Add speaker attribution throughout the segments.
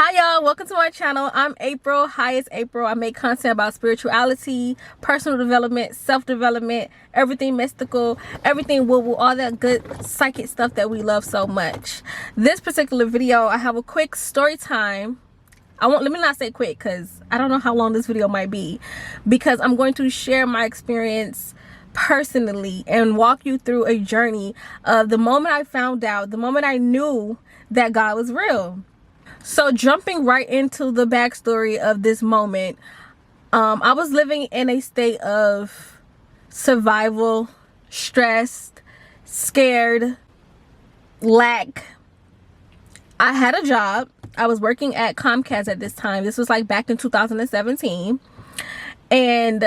Speaker 1: Hi y'all, welcome to my channel. I'm April. Hi, it's April. I make content about spirituality, personal development, self-development, everything mystical, everything woo-woo, all that good psychic stuff that we love so much. This particular video, I have a quick story time. Let me not say quick because I don't know how long this video might be, because I'm going to share my experience personally and walk you through a journey of the moment I found out, the moment I knew that God was real. So jumping right into the backstory of this moment, I was living in a state of survival, stressed, scared, lack. I had a job. I was working at Comcast at this time. This was like back in 2017. And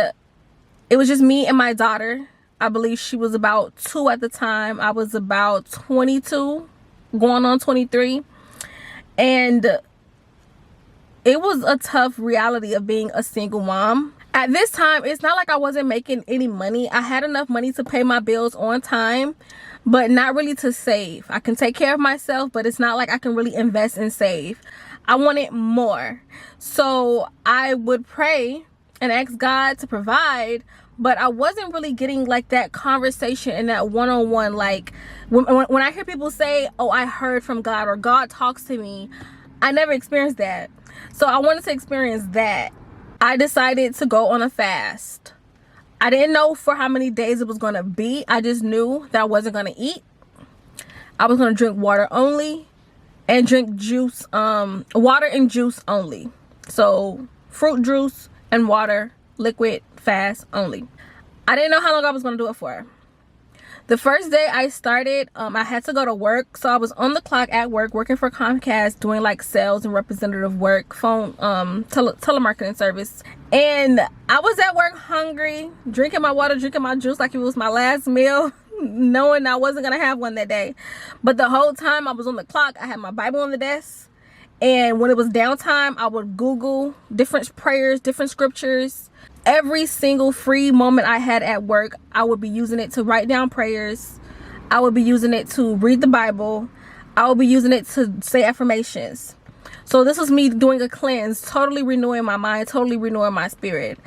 Speaker 1: it was just me and my daughter. I believe she was about 2 at the time. I was about 22, going on 23. And it was a tough reality of being a single mom. At this time, it's not like I wasn't making any money. I had enough money to pay my bills on time, but not really to save. I can take care of myself, but it's not like I can really invest and save. I wanted more. So I would pray and ask God to provide, but I wasn't really getting like that conversation and that one-on-one. Like when I hear people say, oh, I heard from God or God talks to me, I never experienced that. So I wanted to experience that. I decided to go on a fast. I didn't know for how many days it was going to be. I just knew that I wasn't going to eat. I was going to drink water only and drink juice, water and juice only. So fruit juice and water, liquid, fast only. I didn't know how long I was going to do it for. The first day I started, I had to go to work. So I was on the clock at work, working for Comcast, doing like sales and representative work, phone, telemarketing service. And I was at work hungry, drinking my water, drinking my juice like it was my last meal, knowing I wasn't going to have one that day. But the whole time I was on the clock, I had my Bible on the desk. And when it was downtime, I would Google different prayers, different scriptures. Every single free moment I had at work, I would be using it to write down prayers. I would be using it to read the Bible. I would be using it to say affirmations. So this was me doing a cleanse, totally renewing my mind, totally renewing my spirit.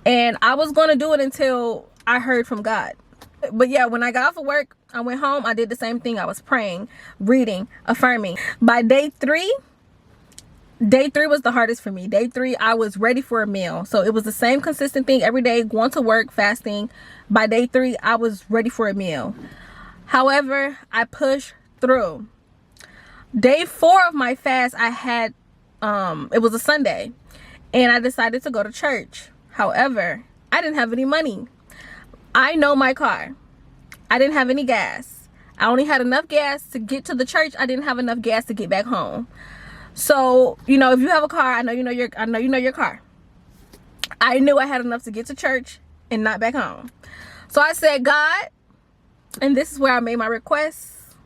Speaker 1: And I was going to do it until I heard from God. But yeah, when I got off of work, I went home. I did the same thing. I was praying, reading, affirming. By day three was the hardest for me. Day 3, I was ready for a meal. So it was the same consistent thing every day, going to work, fasting. By day 3, I was ready for a meal. However, I pushed through. Day 4 of my fast, I had, it was a Sunday, and I decided to go to church. However, I didn't have any money. I know my car. I didn't have any gas. I only had enough gas to get to the church. I didn't have enough gas to get back home. So, you know, if you have a car, I know you know your car. I knew I had enough to get to church and not back home. So I said, God, and this is where I made my request.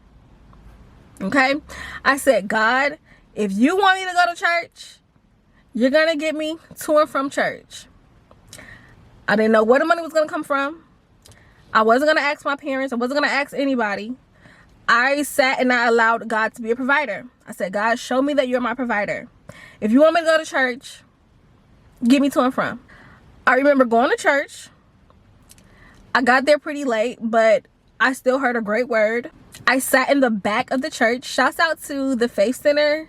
Speaker 1: Okay? I said, God, if you want me to go to church, you're going to get me to and from church. I didn't know where the money was going to come from. I wasn't going to ask my parents. I wasn't going to ask anybody. I sat and I allowed God to be a provider. I said, God, show me that you're my provider. If you want me to go to church, get me to and from. I remember going to church. I got there pretty late, but I still heard a great word. I sat in the back of the church. Shouts out to the Faith Center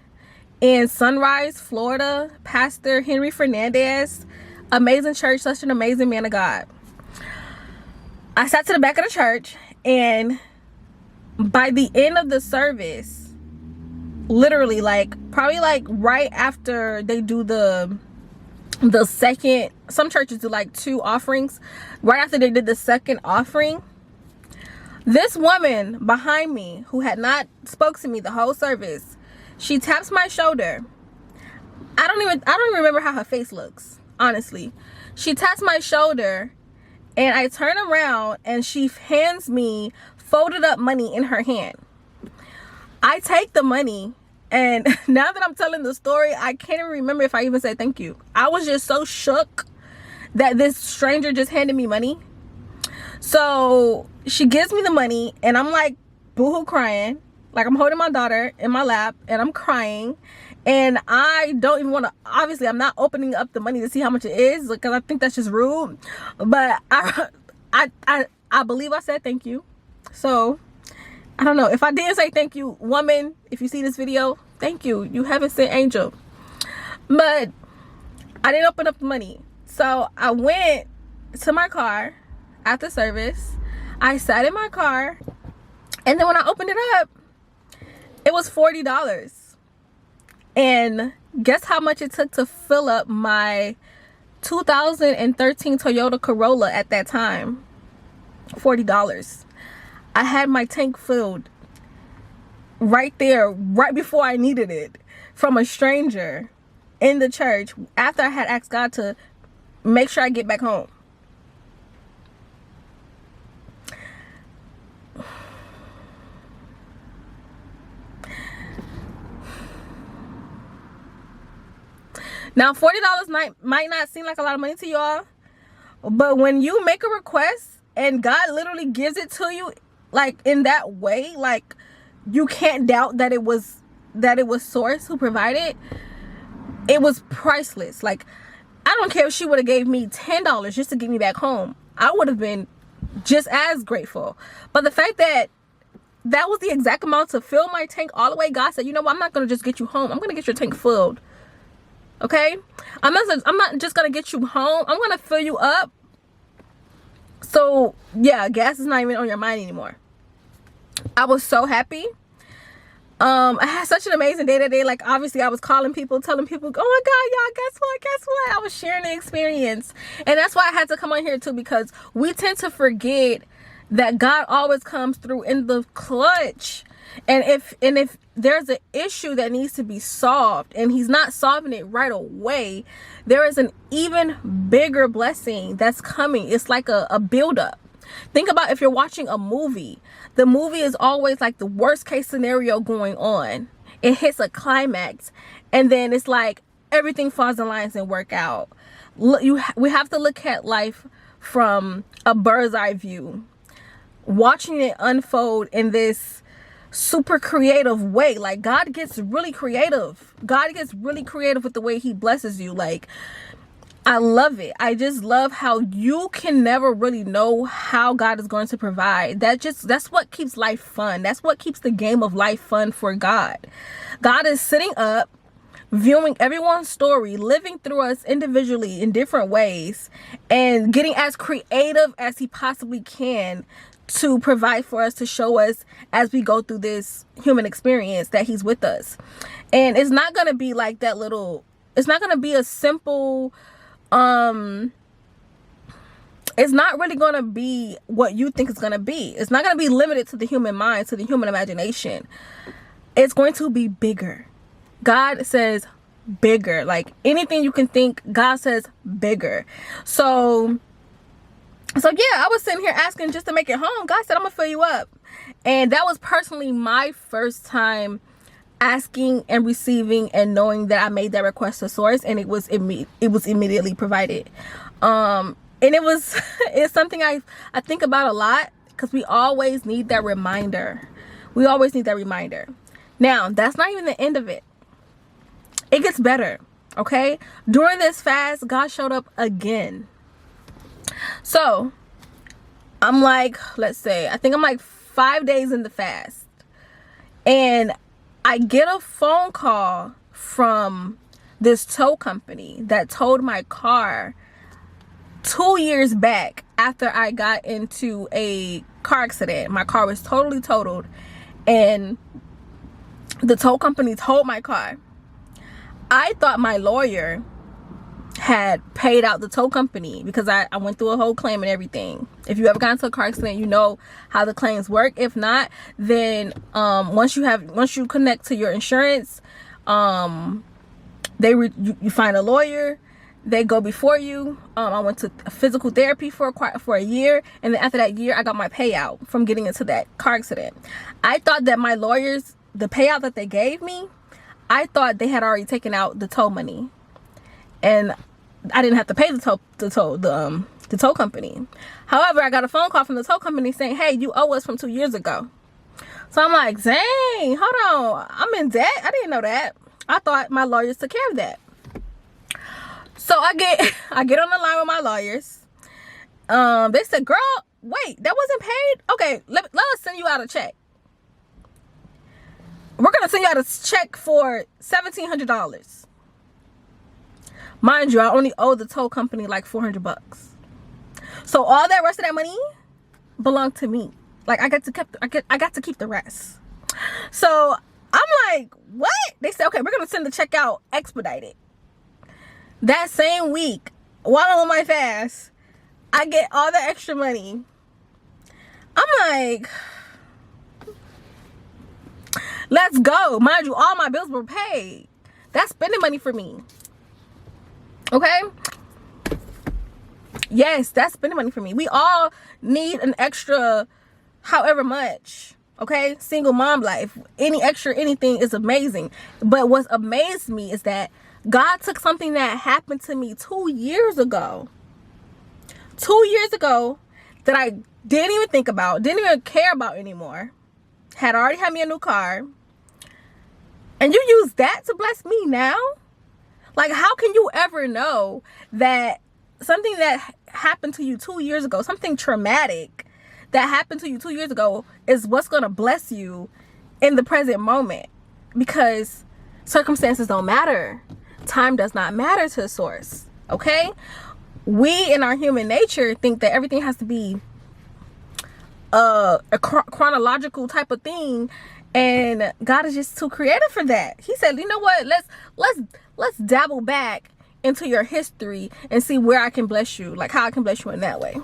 Speaker 1: in Sunrise, Florida. Pastor Henry Fernandez. Amazing church, such an amazing man of God. I sat to the back of the church, and by the end of the service, literally probably right after they do the second, some churches do like 2 offerings. Right after they did the second offering, this woman behind me, who had not spoke to me the whole service, she taps my shoulder. I don't even remember how her face looks, honestly. She taps my shoulder, and I turn around and she hands me folded up money in her hand. I take the money, and now that I'm telling the story, I can't even remember if I even said thank you. I was just so shook that this stranger just handed me money. So she gives me the money, and I'm like boohoo crying. Like, I'm holding my daughter in my lap and I'm crying, And I don't even want to, obviously I'm not opening up the money to see how much it is, because I think that's just rude. But I believe I said thank you. So I don't know, if I didn't say thank you, woman, if you see this video, thank you, you haven't sent angel. But I didn't open up the money. So I went to my car after service, I sat in my car, and then when I opened it up, it was $40. And guess how much it took to fill up my 2013 Toyota Corolla at that time? $40. I had my tank filled right there, right before I needed it, from a stranger in the church, after I had asked God to make sure I get back home. Now, $40 might not seem like a lot of money to y'all, but when you make a request and God literally gives it to you, like in that way, like you can't doubt that it was Source who provided. It was priceless. Like, I don't care if she would have gave me $10 just to get me back home, I would have been just as grateful. But the fact that that was the exact amount to fill my tank all the way, God said, you know what, I'm not gonna just get you home, I'm gonna get your tank filled. Okay, I'm not just gonna get you home, I'm gonna fill you up. So yeah, gas is not even on your mind anymore. I was so happy. I had such an amazing day that day. Like, obviously I was calling people, telling people, oh my God, y'all, guess what, I was sharing the experience. And that's why I had to come on here too, because we tend to forget that God always comes through in the clutch. And if there's an issue that needs to be solved and he's not solving it right away, there is an even bigger blessing that's coming. It's like a buildup. Think about if you're watching a movie. The movie is always like the worst case scenario going on. It hits a climax, and then it's like everything falls in lines and work out. We have to look at life from a bird's eye view, watching it unfold in this super creative way. Like, God gets really creative. God gets really creative with the way he blesses you. Like, I love it. I just love how you can never really know how God is going to provide. That's what keeps life fun. That's what keeps the game of life fun for God. God is sitting up, viewing everyone's story, living through us individually in different ways, and getting as creative as he possibly can to provide for us, to show us as we go through this human experience that he's with us. And it's not going to be like that little, it's not going to be a simple, it's not really going to be what you think it's going to be. It's not going to be limited to the human mind, to the human imagination. It's going to be bigger. God says bigger. Like, anything you can think, God says bigger. So yeah, I was sitting here asking just to make it home. God said, I'm gonna fill you up. And that was personally my first time asking and receiving and knowing that I made that request to Source, and it was immediately provided. And it's something I think about a lot, because we always need that reminder. We always need that reminder. Now, that's not even the end of it. It gets better, okay? During this fast, God showed up again. So I'm like, let's say, I think I'm like 5 days in the fast, and I get a phone call from this tow company that towed my car 2 years back after I got into a car accident. My car was totally totaled, and the tow company towed my car. I thought my lawyer had paid out the tow company, because I went through a whole claim and everything. If you ever got into a car accident, you know how the claims work. If not, then once you connect to your insurance, you find a lawyer, they go before you. I went to physical therapy for a year, and then after that year, I got my payout from getting into that car accident. I thought that my lawyers, the payout that they gave me, I thought they had already taken out the tow money, and I didn't have to pay the tow company. However, I got a phone call from the tow company saying, hey, you owe us from 2 years ago. So I'm like, dang, hold on, I'm in debt? I didn't know that. I thought my lawyers took care of that. So I get on the line with my lawyers. They said, girl, wait, that wasn't paid? Okay, let us send you out a check. We're gonna send you out a check for $1,700. Mind you, I only owe the tow company like $400. So all that rest of that money belonged to me. Like I got to keep the rest. So I'm like, what? They said, okay, we're gonna send the check out expedited. That same week, while I'm on my fast, I get all the extra money. I'm like, let's go. Mind you, all my bills were paid. That's spending money for me. Okay? Yes, that's spending money for me. We all need an extra however much. Okay? Single mom life. Any extra anything is amazing. But what's amazed me is that God took something that happened to me 2 years ago. 2 years ago that I didn't even think about, didn't even care about anymore. Had already had me a new car. And you use that to bless me now? Like, how can you ever know that something that happened to you 2 years ago, something traumatic that happened to you 2 years ago is what's going to bless you in the present moment? Because circumstances don't matter. Time does not matter to the source. Okay? We in our human nature think that everything has to be a chronological type of thing, and God is just too creative for that. He said, you know what, let's dabble back into your history and see where I can bless you, like how I can bless you in that way.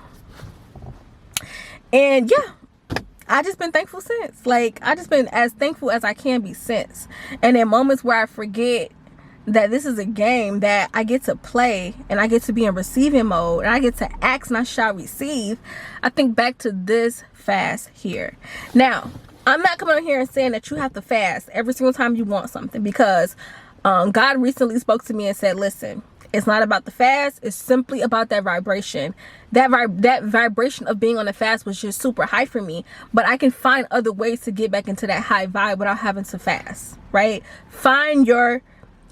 Speaker 1: And yeah, I just been thankful since. Like, I just been as thankful as I can be since. And in moments where I forget that this is a game that I get to play and I get to be in receiving mode and I get to ask and I shall receive, I think back to this fast here. Now, I'm not coming on here and saying that you have to fast every single time you want something, because God recently spoke to me and said, listen, it's not about the fast. It's simply about that vibration. That vibration of being on a fast was just super high for me, but I can find other ways to get back into that high vibe without having to fast, right? Find your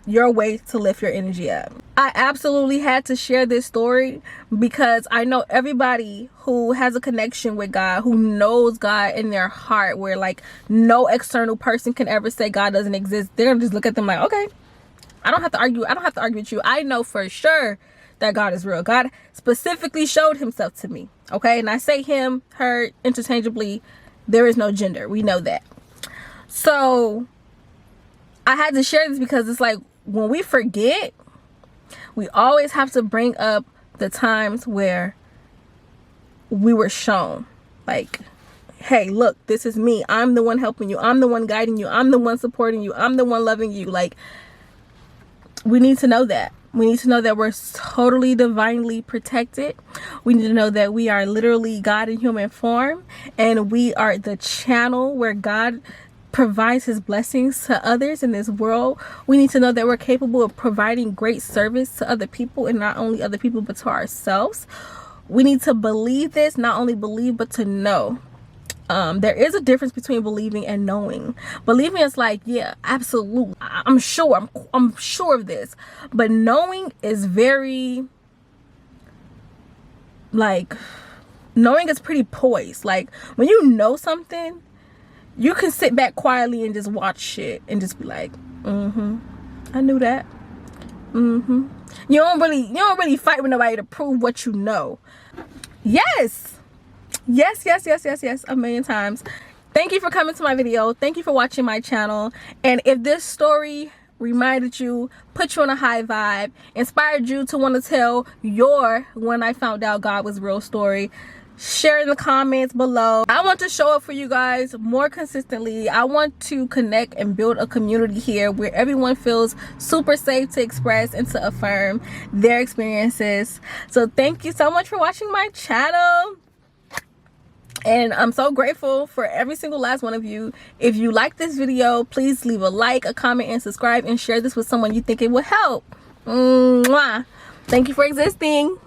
Speaker 1: way to lift your energy up. I absolutely had to share this story because I know everybody who has a connection with God, who knows God in their heart, where like no external person can ever say God doesn't exist. They're gonna just look at them like, okay, I don't have to argue with you. I know for sure that God is real. God specifically showed himself to me. Okay, and I say him, her interchangeably. There is no gender. We know that. So I had to share this because it's like, when we forget, we always have to bring up the times where we were shown, like, hey, look, this is me. I'm the one helping you. I'm the one guiding you. I'm the one supporting you. I'm the one loving you. Like, we need to know that. We need to know that we're totally divinely protected. We need to know that we are literally God in human form, and we are the channel where God provides his blessings to others in this world. We need to know that we're capable of providing great service to other people, and not only other people but to ourselves. We need to believe this, not only believe but to know. There is a difference between believing and knowing. Believing is like, yeah, absolutely, I'm sure of this, but knowing is very, like, knowing is pretty poised. Like, when you know something, you can sit back quietly and just watch shit and just be like, I knew that. You don't really fight with nobody to prove what you know. Yes, a million times. Thank you for coming to my video. Thank you for watching my channel. And if this story reminded you, put you on a high vibe, inspired you to want to tell your when I found out God was real story, share in the comments below. I want to show up for you guys more consistently. I want to connect and build a community here where everyone feels super safe to express and to affirm their experiences. So thank you so much for watching my channel, and I'm so grateful for every single last one of you. If you like this video, please leave a like, a comment, and subscribe, and share this with someone you think it will help. Mwah. Thank you for existing.